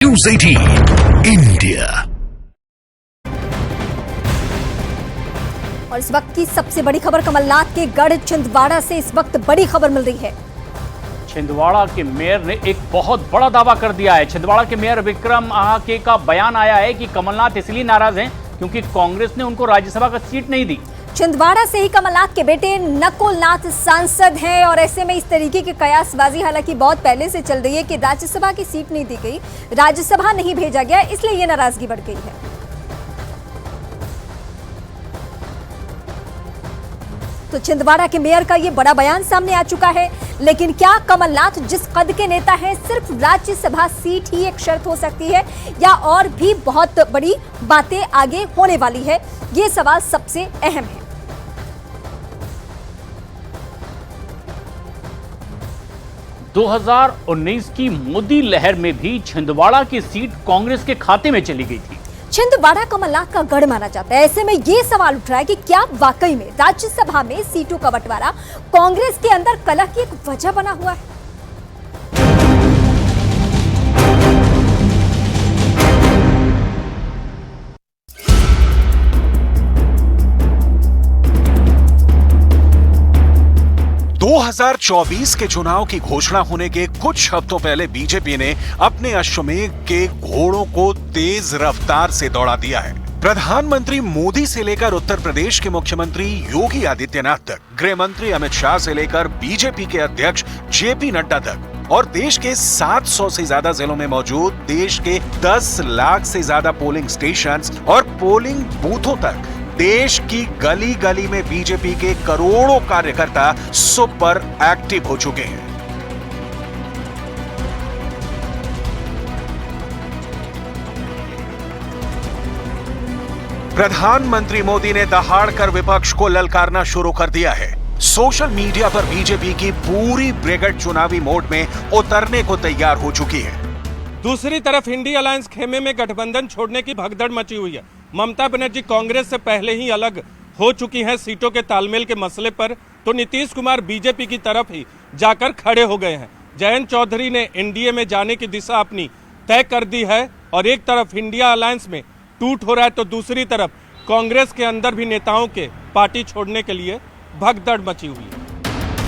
News 18 India. और इस वक्त की सबसे बड़ी खबर कमलनाथ के गढ़ छिंदवाड़ा से इस वक्त बड़ी खबर मिल रही है। छिंदवाड़ा के मेयर ने एक बहुत बड़ा दावा कर दिया है। छिंदवाड़ा के मेयर विक्रम आहाके का बयान आया है कि कमलनाथ इसलिए नाराज हैं क्योंकि कांग्रेस ने उनको राज्यसभा का सीट नहीं दी। छिंदवाड़ा से ही कमलनाथ के बेटे नकुलनाथ सांसद हैं और ऐसे में इस तरीके की कयासबाजी हालांकि बहुत पहले से चल रही है कि राज्यसभा की सीट नहीं दी गई, राज्यसभा नहीं भेजा गया, इसलिए ये नाराजगी बढ़ गई है। तो छिंदवाड़ा के मेयर का ये बड़ा बयान सामने आ चुका है। लेकिन क्या कमलनाथ जिस कद के नेता हैं सिर्फ राज्यसभा सीट ही एक शर्त हो सकती है या और भी बहुत बड़ी बातें आगे होने वाली है? ये सवाल सबसे अहम है। दो 2019 की मोदी लहर में भी छिंदवाड़ा की सीट कांग्रेस के खाते में चली गई थी। छिंदवाड़ा कमलनाथ का गढ़ माना जाता है। ऐसे में ये सवाल उठ रहा है कि क्या वाकई में राज्यसभा में सीटों का बंटवारा कांग्रेस के अंदर कलह की एक वजह बना हुआ है? 2024 के चुनाव की घोषणा होने के कुछ हफ्तों पहले बीजेपी ने अपने अश्वमेध के घोड़ों को तेज रफ्तार से दौड़ा दिया है। प्रधानमंत्री मोदी से लेकर उत्तर प्रदेश के मुख्यमंत्री योगी आदित्यनाथ तक, गृह मंत्री अमित शाह से लेकर बीजेपी के अध्यक्ष जेपी नड्डा तक और देश के 700 से ज्यादा जिलों में मौजूद देश के 10 लाख से ज्यादा पोलिंग स्टेशंस और पोलिंग बूथों तक देश की गली गली में बीजेपी के करोड़ों कार्यकर्ता सुपर एक्टिव हो चुके हैं। प्रधानमंत्री मोदी ने दहाड़कर विपक्ष को ललकारना शुरू कर दिया है। सोशल मीडिया पर बीजेपी की पूरी ब्रिगेड चुनावी मोड में उतरने को तैयार हो चुकी है। दूसरी तरफ इंडी अलायंस खेमे में गठबंधन छोड़ने की भगदड़ मची हुई है। ममता बनर्जी कांग्रेस से पहले ही अलग हो चुकी हैं सीटों के तालमेल के मसले पर, तो नीतीश कुमार बीजेपी की तरफ ही जाकर खड़े हो गए हैं। जयंत चौधरी ने एनडीए में जाने की दिशा अपनी तय कर दी है और एक तरफ इंडिया अलायंस में टूट हो रहा है तो दूसरी तरफ कांग्रेस के अंदर भी नेताओं के पार्टी छोड़ने के लिए भगदड़ मची हुई है।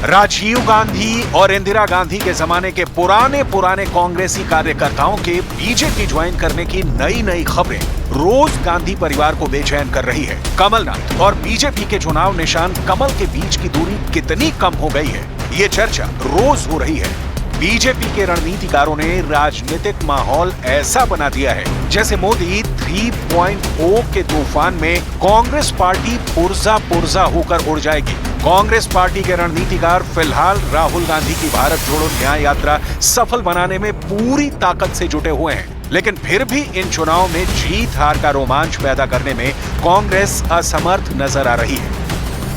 राजीव गांधी और इंदिरा गांधी के जमाने के पुराने कांग्रेसी कार्यकर्ताओं के बीजेपी ज्वाइन करने की नई खबरें रोज गांधी परिवार को बेचैन कर रही है। कमलनाथ और बीजेपी के चुनाव निशान कमल के बीच की दूरी कितनी कम हो गई है, ये चर्चा रोज हो रही है। बीजेपी के रणनीतिकारों ने राजनीतिक माहौल ऐसा बना दिया है जैसे मोदी 3.0 के तूफान में कांग्रेस पार्टी पुर्जा होकर उड़ जाएगी। कांग्रेस पार्टी के रणनीतिकार फिलहाल राहुल गांधी की भारत जोड़ो न्याय यात्रा सफल बनाने में पूरी ताकत से जुटे हुए हैं, लेकिन फिर भी इन चुनाव में जीत हार का रोमांच पैदा करने में कांग्रेस असमर्थ नजर आ रही है।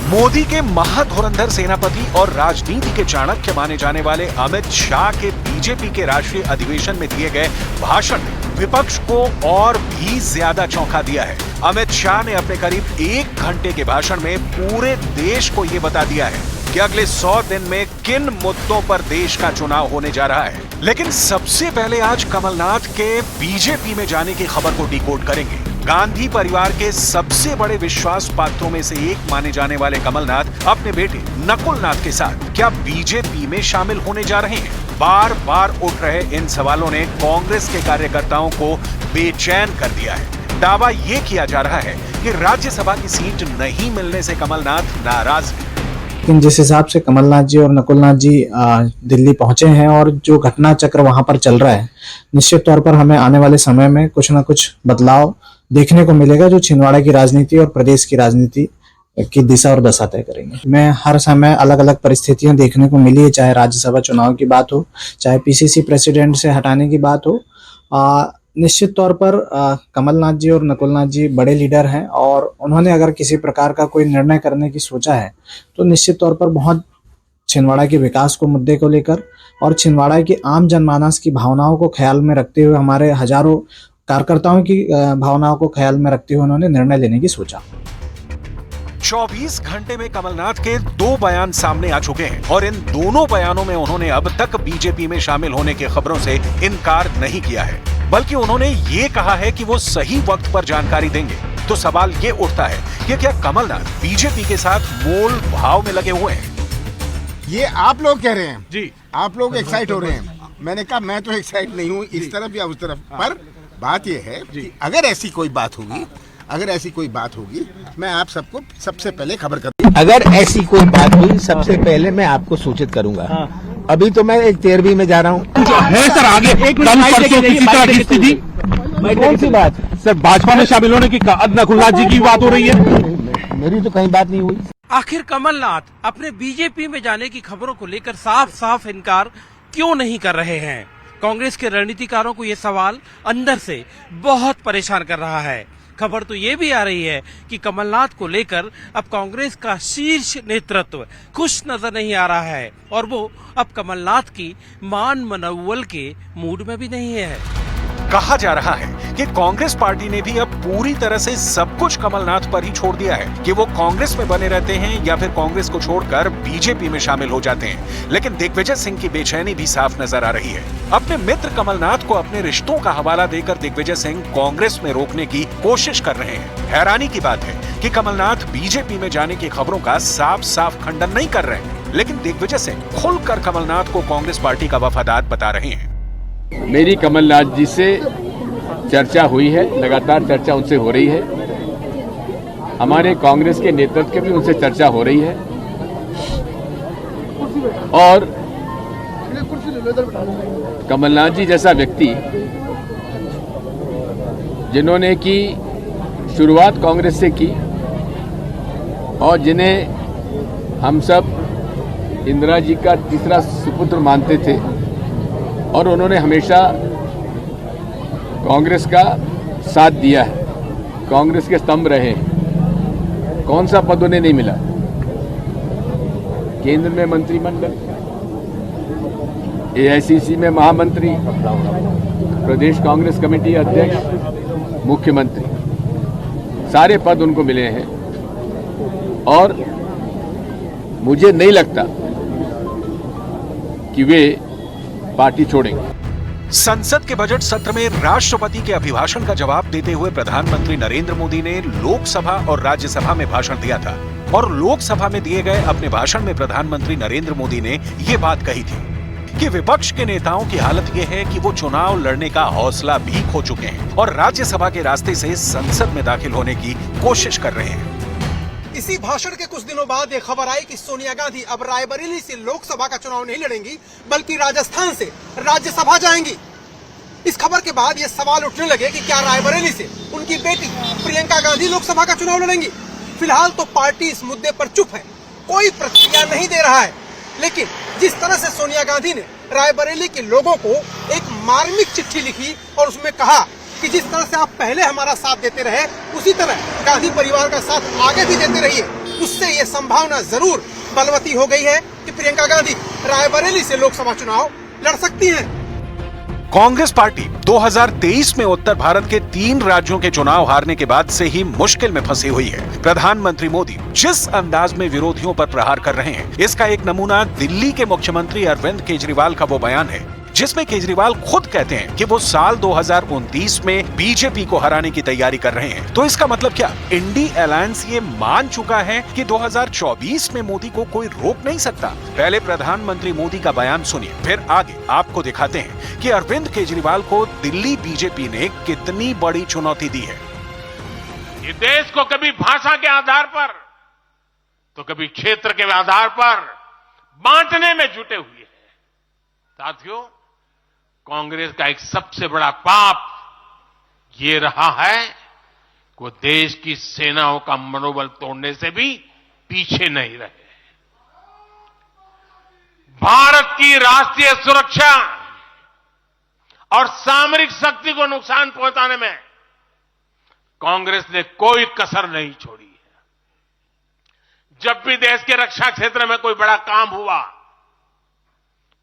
मोदी के महाधुरंधर सेनापति और राजनीति के चाणक्य माने जाने वाले अमित शाह के बीजेपी के राष्ट्रीय अधिवेशन में दिए गए भाषण ने विपक्ष को और भी ज्यादा चौंका दिया है। अमित शाह ने अपने करीब 1 घंटे के भाषण में पूरे देश को यह बता दिया है कि अगले 100 दिन में किन मुद्दों पर देश का चुनाव होने जा रहा है। लेकिन सबसे पहले आज कमलनाथ के बीजेपी में जाने की खबर को डिकोड करेंगे। गांधी परिवार के सबसे बड़े विश्वास पात्रों में से एक माने जाने वाले कमलनाथ अपने बेटे नकुलनाथ के साथ क्या बीजेपी में शामिल होने जा रहे हैं? बार उठ रहे इन सवालों ने कांग्रेस के कार्यकर्ताओं को बेचैन कर दिया है। दावा यह किया जा रहा है कि राज्यसभा की सीट नहीं मिलने से कमलनाथ नाराज हैं। लेकिन जिस हिसाब से कमलनाथ जी और नकुलनाथ जी दिल्ली पहुंचे हैं और जो घटना चक्र वहां पर चल रहा है, निश्चित तौर पर हमें आने वाले समय में कुछ ना कुछ बदलाव देखने को मिलेगा जो छिंदवाड़ा की राजनीति और प्रदेश की राजनीति की दिशा और दशा तय करेंगे। मैं हर समय अलग अलग परिस्थितियां देखने को मिली है, चाहे राज्यसभा चुनाव की बात हो, चाहे पीसीसी प्रेसिडेंट से हटाने की बात हो। निश्चित तौर पर कमलनाथ जी और नकुलनाथ जी बड़े लीडर हैं और उन्होंने अगर किसी प्रकार का कोई निर्णय करने की सोचा है तो निश्चित तौर पर बहुत छिंदवाड़ा के विकास को मुद्दे को लेकर और छिंदवाड़ा की आम जनमानस की भावनाओं को ख्याल में रखते हुए, हमारे हजारों कार्यकर्ताओं की भावनाओं को ख्याल में रखते हुए उन्होंने निर्णय लेने की सोचा। 24 घंटे में कमलनाथ के 2 बयान सामने आ चुके हैं और इन दोनों बयानों में उन्होंने अब तक बीजेपी में शामिल होने की खबरों से इनकार नहीं किया है। बल्कि उन्होंने ये कहा है कि वो सही वक्त पर जानकारी देंगे। तो सवाल ये उठता है कि क्या कमलनाथ बीजेपी के साथ मोल भाव में लगे हुए हैं? ये आप लोग कह रहे हैं जी, आप लोग एक्साइट हो रहे हैं। मैंने कहा मैं तो एक्साइट नहीं हूँ इस तरफ या उस तरफ, पर बात ये है कि अगर ऐसी कोई बात होगी, मैं आप सबको सबसे पहले खबर करूंगा। अगर ऐसी कोई बात हुई सबसे पहले मैं आपको सूचित करूंगा। अभी तो मैं एक 13वीं में जा रहा हूँ। है सर, आगे कल परसों किसी तरह की स्थिति? कौन सी बात? सर भाजपा में शामिल होने की नकुलनाथ जी की बात हो रही है। मेरी तो कहीं बात नहीं हुई। आखिर कमलनाथ अपने बीजेपी में जाने की खबरों को लेकर साफ साफ इनकार क्यों नहीं कर रहे हैं? कांग्रेस के रणनीतिकारों को ये सवाल अंदर से बहुत परेशान कर रहा है। खबर तो ये भी आ रही है कि कमलनाथ को लेकर अब कांग्रेस का शीर्ष नेतृत्व खुश नजर नहीं आ रहा है और वो अब कमलनाथ की मान मनौवल के मूड में भी नहीं है। कहा जा रहा है कि कांग्रेस पार्टी ने भी अब पूरी तरह से सब कुछ कमलनाथ पर ही छोड़ दिया है कि वो कांग्रेस में बने रहते हैं या फिर कांग्रेस को छोड़कर बीजेपी में शामिल हो जाते हैं। लेकिन दिग्विजय सिंह की बेचैनी भी साफ नजर आ रही है। अपने मित्र कमलनाथ को अपने रिश्तों का हवाला देकर दिग्विजय सिंह कांग्रेस में रोकने की कोशिश कर रहे हैं। हैरानी की बात है कि कमलनाथ बीजेपी में जाने की खबरों का साफ साफ खंडन नहीं कर रहे हैं, लेकिन दिग्विजय सिंह खुलकर कमलनाथ को कांग्रेस पार्टी का वफादार बता रहे हैं। मेरी कमलनाथ जी से चर्चा हुई है, लगातार चर्चा उनसे हो रही है। हमारे कांग्रेस के नेतृत्व की भी उनसे चर्चा हो रही है और कमलनाथ जी जैसा व्यक्ति जिन्होंने की शुरुआत कांग्रेस से की और जिन्हें हम सब इंदिरा जी का तीसरा सुपुत्र मानते थे और उन्होंने हमेशा कांग्रेस का साथ दिया है, कांग्रेस के स्तंभ रहे हैं। कौन सा पद उन्हें नहीं मिला? केंद्र में मंत्रिमंडल, एआईसीसी में महामंत्री, प्रदेश कांग्रेस कमेटी अध्यक्ष, मुख्यमंत्री, सारे पद उनको मिले हैं और मुझे नहीं लगता कि वे पार्टी छोड़ेंगे। संसद के बजट सत्र में राष्ट्रपति के अभिभाषण का जवाब देते हुए प्रधानमंत्री नरेंद्र मोदी ने लोकसभा और राज्यसभा में भाषण दिया था और लोकसभा में दिए गए अपने भाषण में प्रधानमंत्री नरेंद्र मोदी ने ये बात कही थी कि विपक्ष के नेताओं की हालत यह है कि वो चुनाव लड़ने का हौसला भी खो चुके हैं और राज्यसभा के रास्ते से संसद में दाखिल होने की कोशिश कर रहे हैं। इसी भाषण के कुछ दिनों बाद ये खबर आई कि सोनिया गांधी अब रायबरेली से लोकसभा का चुनाव नहीं लड़ेंगी बल्कि राजस्थान से राज्यसभा जाएंगी। इस खबर के बाद ये सवाल उठने लगे कि क्या रायबरेली से उनकी बेटी प्रियंका गांधी लोकसभा का चुनाव लड़ेंगी। फिलहाल तो पार्टी इस मुद्दे पर चुप है, कोई प्रतिक्रिया नहीं दे रहा है। लेकिन जिस तरह से सोनिया गांधी ने रायबरेली के लोगों को एक मार्मिक चिट्ठी लिखी और उसमें कहा कि जिस तरह से आप पहले हमारा साथ देते रहे उसी तरह गांधी परिवार का साथ आगे भी देते रहिए, उससे ये संभावना जरूर बलवती हो गई है कि प्रियंका गांधी रायबरेली से लोकसभा चुनाव लड़ सकती हैं। कांग्रेस पार्टी 2023 में उत्तर भारत के 3 राज्यों के चुनाव हारने के बाद से ही मुश्किल में फंसी हुई है। प्रधानमंत्री मोदी जिस अंदाज में विरोधियों पर प्रहार कर रहे हैं, इसका एक नमूना दिल्ली के मुख्यमंत्री अरविंद केजरीवाल का वो बयान है जिसमें केजरीवाल खुद कहते हैं कि वो साल 2029 में बीजेपी को हराने की तैयारी कर रहे हैं। तो इसका मतलब क्या इंडी अलायंस ये मान चुका है कि 2024 में मोदी को कोई रोक नहीं सकता? पहले प्रधानमंत्री मोदी का बयान सुनिए, फिर आगे आपको दिखाते हैं कि अरविंद केजरीवाल को दिल्ली बीजेपी ने कितनी बड़ी चुनौती दी है। ये देश को कभी भाषा के आधार पर तो कभी क्षेत्र के आधार पर बांटने में जुटे हुए हैं। साथियों, कांग्रेस का एक सबसे बड़ा पाप ये रहा है कि वो देश की सेनाओं का मनोबल तोड़ने से भी पीछे नहीं रहे। भारत की राष्ट्रीय सुरक्षा और सामरिक शक्ति को नुकसान पहुंचाने में कांग्रेस ने कोई कसर नहीं छोड़ी है। जब भी देश के रक्षा क्षेत्र में कोई बड़ा काम हुआ,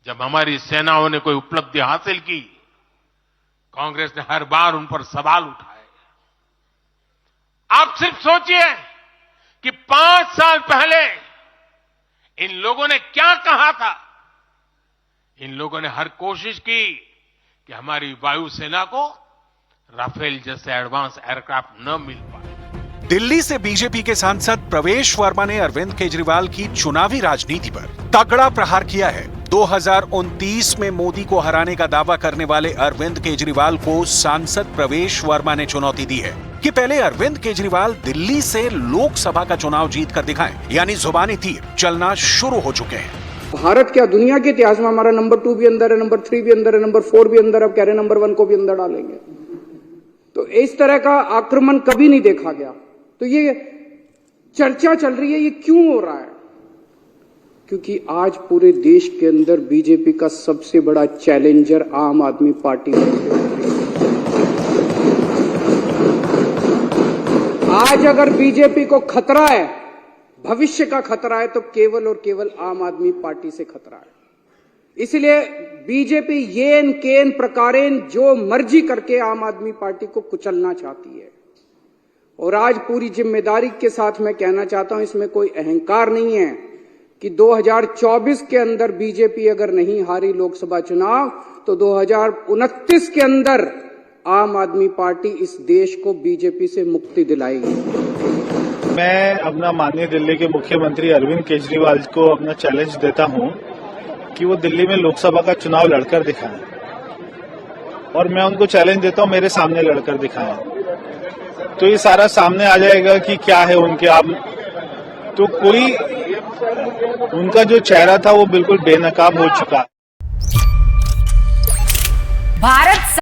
जब हमारी सेनाओं ने कोई उपलब्धि हासिल की, कांग्रेस ने हर बार उन पर सवाल उठाए। आप सिर्फ सोचिए कि 5 साल पहले इन लोगों ने क्या कहा था। इन लोगों ने हर कोशिश की कि हमारी वायुसेना को राफेल जैसे एडवांस एयरक्राफ्ट न मिल पाए। दिल्ली से बीजेपी के सांसद प्रवेश वर्मा ने अरविंद केजरीवाल की चुनावी राजनीति पर तगड़ा प्रहार किया है। 2029 में मोदी को हराने का दावा करने वाले अरविंद केजरीवाल को सांसद प्रवेश वर्मा ने चुनौती दी है कि पहले अरविंद केजरीवाल दिल्ली से लोकसभा का चुनाव जीत कर दिखाएं, यानी जुबानी तीर चलना शुरू हो चुके हैं। भारत क्या दुनिया के इतिहास में हमारा नंबर 2 भी अंदर है, नंबर 3 भी अंदर है, नंबर 4 भी अंदर, अब कह रहे नंबर 1 को भी अंदर डालेंगे। तो इस तरह का आक्रमण कभी नहीं देखा गया। तो ये चर्चा चल रही है, ये क्यों हो रहा है? क्योंकि आज पूरे देश के अंदर बीजेपी का सबसे बड़ा चैलेंजर आम आदमी पार्टी है। आज अगर बीजेपी को खतरा है, भविष्य का खतरा है, तो केवल और केवल आम आदमी पार्टी से खतरा है। इसलिए बीजेपी येन केन प्रकारेण जो मर्जी करके आम आदमी पार्टी को कुचलना चाहती है। और आज पूरी जिम्मेदारी के साथ मैं कहना चाहता हूं, इसमें कोई अहंकार नहीं है कि 2024 के अंदर बीजेपी अगर नहीं हारी लोकसभा चुनाव तो 2029 के अंदर आम आदमी पार्टी इस देश को बीजेपी से मुक्ति दिलाएगी। मैं अपना माननीय दिल्ली के मुख्यमंत्री अरविंद केजरीवाल को अपना चैलेंज देता हूं कि वो दिल्ली में लोकसभा का चुनाव लड़कर दिखाएं, और मैं उनको चैलेंज देता हूं मेरे सामने लड़कर दिखाएं। तो ये सारा सामने आ जाएगा कि क्या है उनके आप, तो कोई उनका जो चेहरा था वो बिल्कुल बेनकाब हो चुका। भारत